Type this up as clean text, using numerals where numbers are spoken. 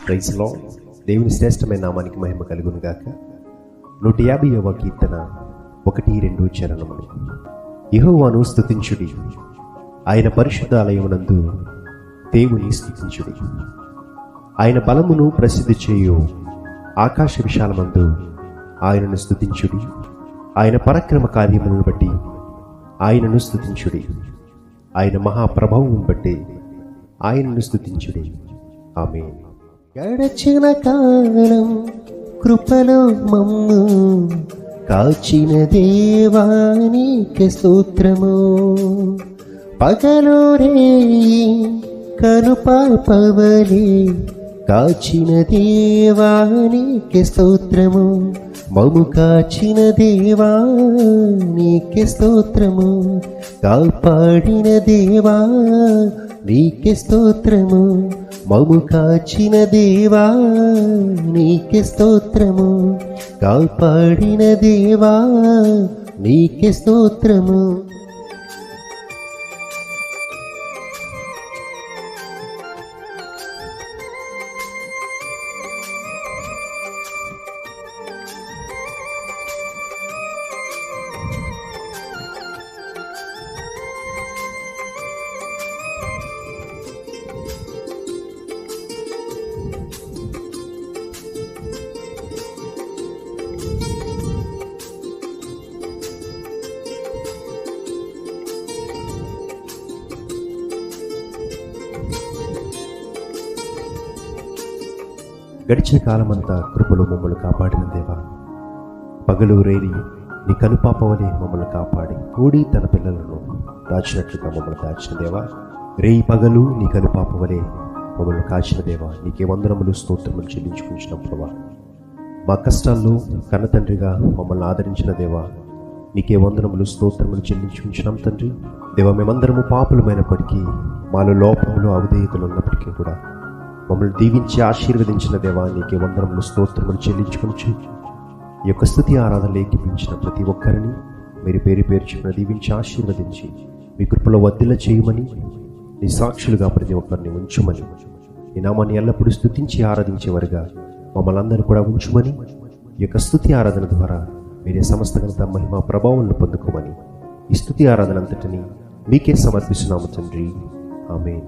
Praise lord. దేవుని శ్రేష్టమైన నామానికి మహిమ కలుగును గాక. 150వ కీర్తన 1-2 చరణములు. యెహోవాను స్తుతించుడి, ఆయన పరిశుద్ధాలయమునందు దేవుని స్తుతించుడి. ఆయన బలమును ప్రసిద్ధి చేయు ఆకాశ విశాలమందు ఆయనను స్తుతించుడి. ఆయన పరాక్రమ కార్యములను బట్టి ఆయనను స్తుతించుడి. ఆయన మహాప్రభావం బట్టి ఆయనను స్తుతించుడి. ఆమేన్. గడచిన కాలం కృపలో మమ్ము కాచిన దేవానికి స్తోత్రము. పగలు రేయి కనుపాపవలే కాచిన దేవానికి స్తోత్రము. మము కాచిన దేవానికి స్తోత్రము. కాపాడిన దేవా నీకే స్తోత్రము. మము కాచిన దేవా నీకే స్తోత్రము. కాపాడిన దేవా నీకే స్తోత్రము. గడిచిన కాలమంతా కృపలో మమ్మల్ని కాపాడిన దేవా, పగలు రేయి నీ కనుపాపవలే మమ్మల్ని కాపాడి కూడి తన పిల్లలను దాచినట్లుగా మమ్మల్ని దాచిన దేవా, రేయి పగలు నీ కనుపాపవలే మమ్మల్ని కాచిన దేవా, నీకే వందనములు స్తోత్రములు చెల్లించుకుంటున్నాం ప్రభా. మా కష్టాల్లో కన్నతండ్రిగా మమ్మల్ని ఆదరించిన దేవా, నీకే వందనములు స్తోత్రములు చెల్లించుకుంటున్నాం తండ్రి. దేవా, మేమందరము పాపులమైనప్పటికీ, మాలో లోపములు అవిధేయతలు ఉన్నప్పటికీ కూడా మమ్మల్ని దీవించి ఆశీర్వదించిన దేవా, నీకే వందనములు స్తోత్రములు చెల్లించుకొనుచు ఈ యొక్క స్తుతి ఆరాధనలు ఏకీపించిన ప్రతి ఒక్కరిని మీరు పేరు పేర్చుకుని దీవించి ఆశీర్వదించి మీ కృపలో వర్ధిల్ల చేయమని, నీ సాక్షులుగా ప్రతి ఒక్కరిని ఉంచుమని, నీ నామాన్ని ఎల్లప్పుడూ స్తుతించి ఆరాధించేవారుగా మమ్మల్ని అందరూ కూడా ఉంచుమని, ఈ యొక్క స్తుతి ఆరాధన ద్వారా మీరే సమస్త ఘనత మహిమ ప్రభావాలను పొందుకోమని ఈ స్తుతి ఆరాధన అంతటిని మీకే సమర్పిస్తున్నాము తండ్రి. ఆమేన్.